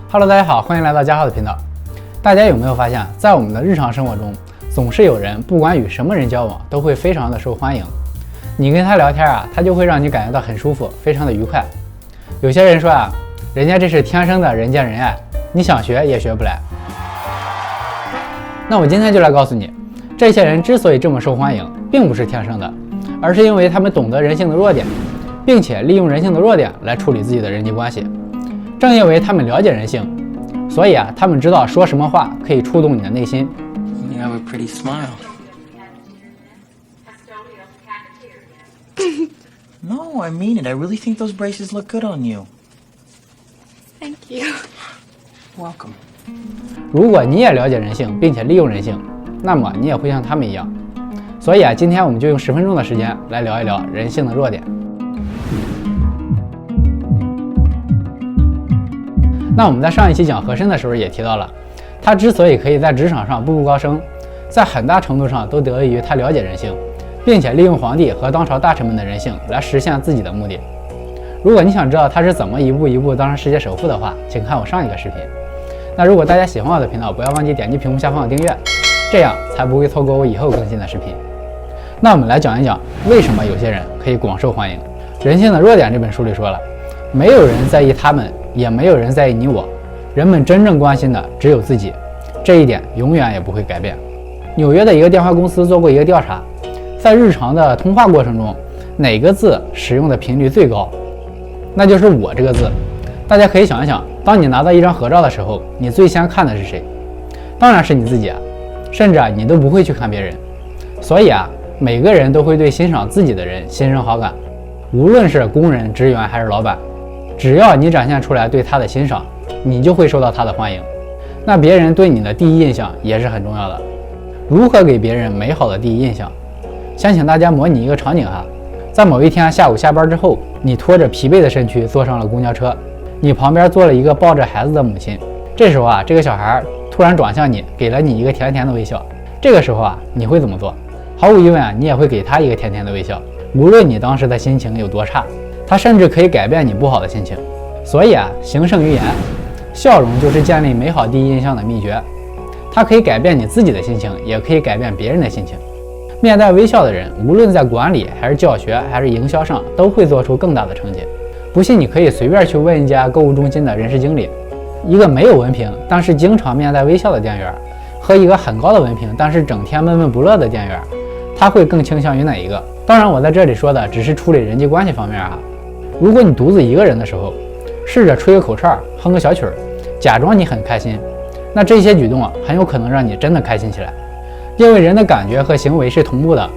Hello， 大家好，欢迎来到嘉浩的频道。大家有没有发现，在我们的日常生活中，总是有人不管与什么人交往，都会非常的受欢迎。你跟他聊天啊，他就会让你感觉到很舒服，非常的愉快。有些人说啊，人家这是天生的人见人爱，你想学也学不来。那我今天就来告诉你，这些人之所以这么受欢迎，并不是天生的，而是因为他们懂得人性的弱点，并且利用人性的弱点来处理自己的人际关系。正因为他们了解人性，所以啊，他们知道说什么话可以触动你的内心。You have a pretty smile. No, I mean it. I really think those braces look good on you. Thank you. Welcome. 如果你也了解人性，并且利用人性，那么你也会像他们一样。所以啊，今天我们就用10分钟的时间来聊一聊人性的弱点。那我们在上一期讲和珅的时候也提到了，他之所以可以在职场上步步高升，在很大程度上都得益于他了解人性，并且利用皇帝和当朝大臣们的人性来实现自己的目的。如果你想知道他是怎么一步一步当上世界首富的话，请看我上一个视频。那如果大家喜欢我的频道，不要忘记点击屏幕下方的订阅，这样才不会错过我以后更新的视频。那我们来讲一讲为什么有些人可以广受欢迎。人性的弱点这本书里说了，没有人在意他们，也没有人在意你我，人们真正关心的只有自己，这一点永远也不会改变。纽约的一个电话公司做过一个调查，在日常的通话过程中，哪个字使用的频率最高？那就是我这个字。大家可以想一想，当你拿到一张合照的时候，你最先看的是谁？当然是你自己啊，甚至啊你都不会去看别人。所以啊，每个人都会对欣赏自己的人心生好感，无论是工人、职员还是老板，只要你展现出来对他的欣赏，你就会受到他的欢迎。那别人对你的第一印象也是很重要的。如何给别人美好的第一印象？先请大家模拟一个场景哈，在某一天下午下班之后，你拖着疲惫的身躯坐上了公交车，你旁边坐了一个抱着孩子的母亲。这时候啊，这个小孩突然转向你，给了你一个甜甜的微笑。这个时候啊，你会怎么做？毫无疑问啊，你也会给他一个甜甜的微笑。无论你当时的心情有多差，他甚至可以改变你不好的心情。所以啊，行胜于言，笑容就是建立美好第一印象的秘诀。它可以改变你自己的心情，也可以改变别人的心情。面带微笑的人，无论在管理还是教学还是营销上，都会做出更大的成绩。不信你可以随便去问一家购物中心的人事经理，一个没有文凭但是经常面带微笑的店员，和一个很高的文凭但是整天闷闷不乐的店员，他会更倾向于哪一个？当然我在这里说的只是处理人际关系方面啊。如果你独自一个人的时候，试着吹个口哨，哼个小曲儿，假装你很开心，那这些举动啊，很有可能让你真的开心起来。因为人的感觉和行为是同步的，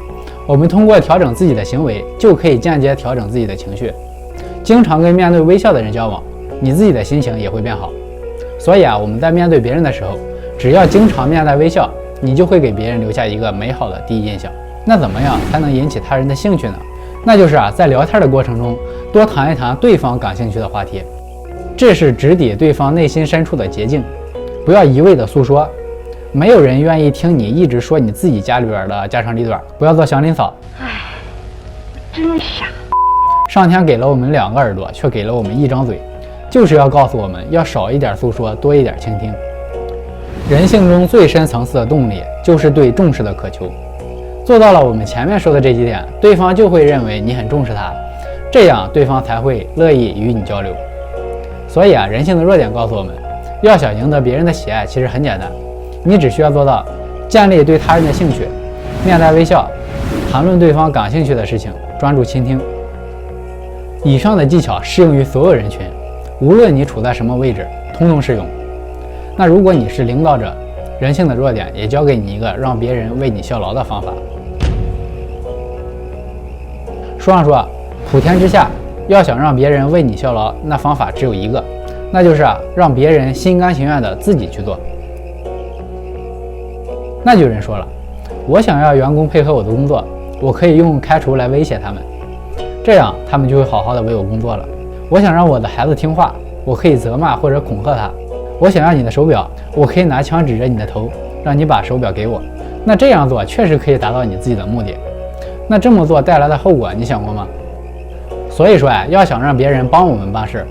我们通过调整自己的行为，就可以间接调整自己的情绪。经常跟面对微笑的人交往，你自己的心情也会变好。所以啊，我们在面对别人的时候，只要经常面带微笑，你就会给别人留下一个美好的第一印象。那怎么样才能引起他人的兴趣呢？那就是啊，在聊天的过程中，多谈一谈对方感兴趣的话题，这是直抵对方内心深处的捷径。不要一味的诉说，没有人愿意听你一直说你自己家里边的家长里短，不要做祥林嫂。唉，真傻。上天给了我们2个耳朵，却给了我们1张嘴，就是要告诉我们要少一点诉说，多一点倾听。人性中最深层次的动力就是对重视的渴求，做到了我们前面说的这几点，对方就会认为你很重视他，这样对方才会乐意与你交流。所以啊，人性的弱点告诉我们，要想赢得别人的喜爱，其实很简单，你只需要做到建立对他人的兴趣，面带微笑，谈论对方感兴趣的事情，专注倾听。以上的技巧适用于所有人群，无论你处在什么位置，通通适用。那如果你是领导者，人性的弱点也教给你一个让别人为你效劳的方法。书上说，普天之下要想让别人为你效劳，那方法只有一个，那就是让别人心甘情愿的自己去做。那就有人说了，我想要员工配合我的工作，我可以用开除来威胁他们，这样他们就会好好的为我工作了。我想让我的孩子听话，我可以责骂或者恐吓他。我想要你的手表，我可以拿枪指着你的头，让你把手表给我。那这样做确实可以达到你自己的目的。那这么做带来的后果你想过吗？所以说呀，要想让别人帮我们办事，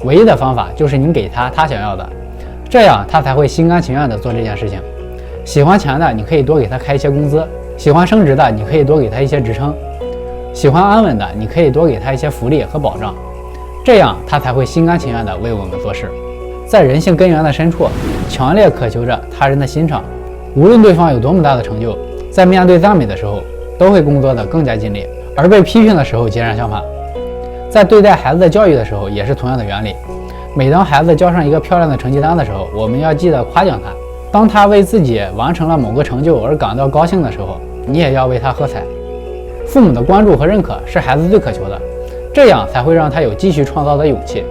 唯一的方法就是你给他想要的，这样他才会心甘情愿地做这件事情。喜欢钱的，你可以多给他开一些工资；喜欢升职的，你可以多给他一些职称；喜欢安稳的，你可以多给他一些福利和保障。这样他才会心甘情愿地为我们做事。在人性根源的深处，强烈渴求着他人的欣赏。无论对方有多么大的成就，在面对赞美的时候，都会工作得更加尽力；而被批评的时候截然相反。在对待孩子的教育的时候，也是同样的原理。每当孩子交上一个漂亮的成绩单的时候，我们要记得夸奖他；当他为自己完成了某个成就而感到高兴的时候，你也要为他喝彩。父母的关注和认可是孩子最渴求的，这样才会让他有继续创造的勇气。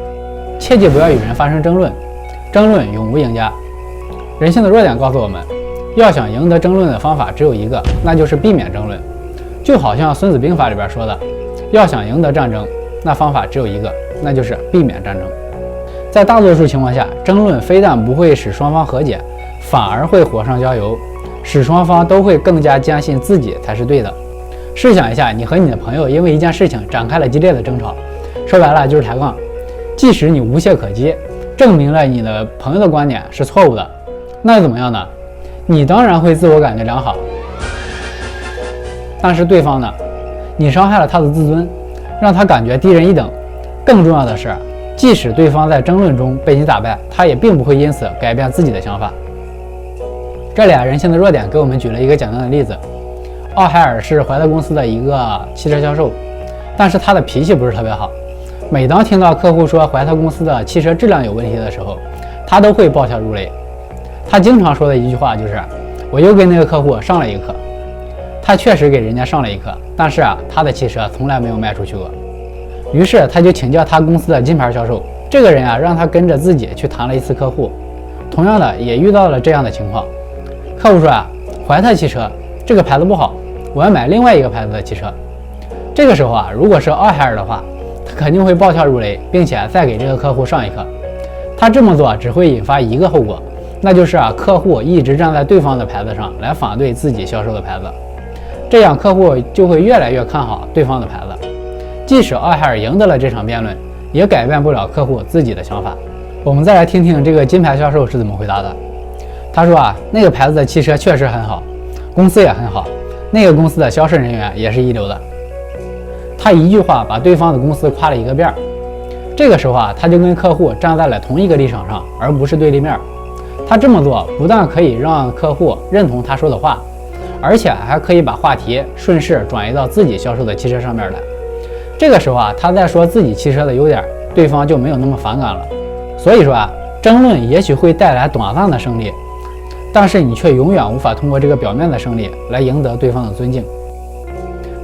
切记不要与人发生争论，争论永无赢家。人性的弱点告诉我们，要想赢得争论的方法只有一个，那就是避免争论。就好像《孙子兵法》里边说的，要想赢得战争，那方法只有一个，那就是避免战争。在大多数情况下，争论非但不会使双方和解，反而会火上浇油，使双方都会更加坚信自己才是对的。试想一下，你和你的朋友因为一件事情展开了激烈的争吵，说白了就是抬杠。即使你无懈可击，证明了你的朋友的观点是错误的，那又怎么样呢？你当然会自我感觉良好。但是对方呢？你伤害了他的自尊，让他感觉低人一等。更重要的是，即使对方在争论中被你打败，他也并不会因此改变自己的想法。这俩人性的弱点给我们举了一个简单的例子。奥海尔是怀特公司的一个汽车销售，但是他的脾气不是特别好。每当听到客户说怀特公司的汽车质量有问题的时候，他都会暴跳如雷。他经常说的一句话就是：“我又给那个客户上了一课。”他确实给人家上了一课，但是他的汽车从来没有卖出去过。于是他就请教他公司的金牌销售，这个人让他跟着自己去谈了一次客户，同样的也遇到了这样的情况。客户说怀特汽车这个牌子不好，我要买另外一个牌子的汽车。这个时候如果是奥海尔的话，他肯定会暴跳如雷，并且再给这个客户上一课。他这么做只会引发一个后果，那就是客户一直站在对方的牌子上来反对自己销售的牌子，这样客户就会越来越看好对方的牌子。即使奥海尔赢得了这场辩论，也改变不了客户自己的想法。我们再来听听这个金牌销售是怎么回答的。他说那个牌子的汽车确实很好，公司也很好，那个公司的销售人员也是一流的。他一句话把对方的公司夸了一个遍。这个时候他就跟客户站在了同一个立场上，而不是对立面。他这么做不但可以让客户认同他说的话，而且还可以把话题顺势转移到自己销售的汽车上面来。这个时候他在说自己汽车的优点，对方就没有那么反感了。所以说争论也许会带来短暂的胜利，但是你却永远无法通过这个表面的胜利来赢得对方的尊敬。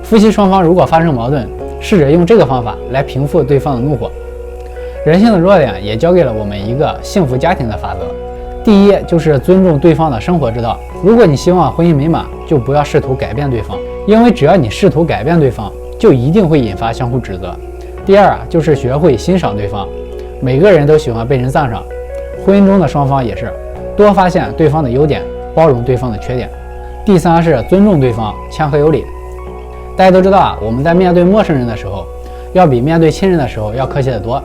夫妻双方如果发生矛盾，试着用这个方法来平复对方的怒火。人性的弱点也教给了我们一个幸福家庭的法则。第一，就是尊重对方的生活之道。如果你希望婚姻美满，就不要试图改变对方，因为只要你试图改变对方，就一定会引发相互指责。第二就是学会欣赏对方。每个人都喜欢被人赞赏，婚姻中的双方也是，多发现对方的优点，包容对方的缺点。第三是尊重对方，谦和有礼。大家都知道我们在面对陌生人的时候，要比面对亲人的时候要客气得多。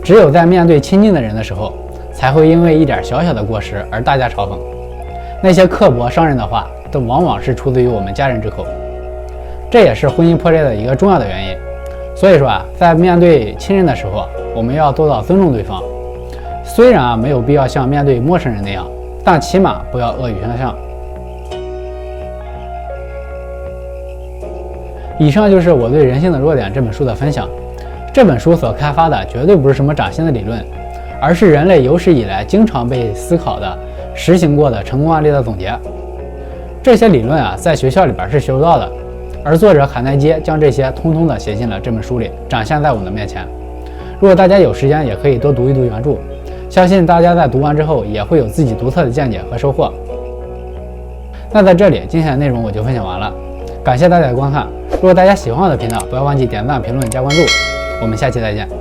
只有在面对亲近的人的时候，才会因为一点小小的过失而大家嘲讽。那些刻薄伤人的话，都往往是出自于我们家人之口。这也是婚姻破裂的一个重要的原因。所以说在面对亲人的时候，我们要做到尊重对方。虽然没有必要像面对陌生人那样，但起码不要恶语相向。以上就是我对《人性的弱点》这本书的分享。这本书所开发的绝对不是什么崭新的理论，而是人类有史以来经常被思考的、实行过的成功案例的总结。这些理论在学校里边是学不到的，而作者卡耐基将这些通通的写进了这本书里，展现在我们的面前。如果大家有时间，也可以多读一读原著，相信大家在读完之后也会有自己独特的见解和收获。那在这里，今天的内容我就分享完了，感谢大家的观看。如果大家喜欢我的频道，不要忘记点赞、评论、加关注。我们下期再见。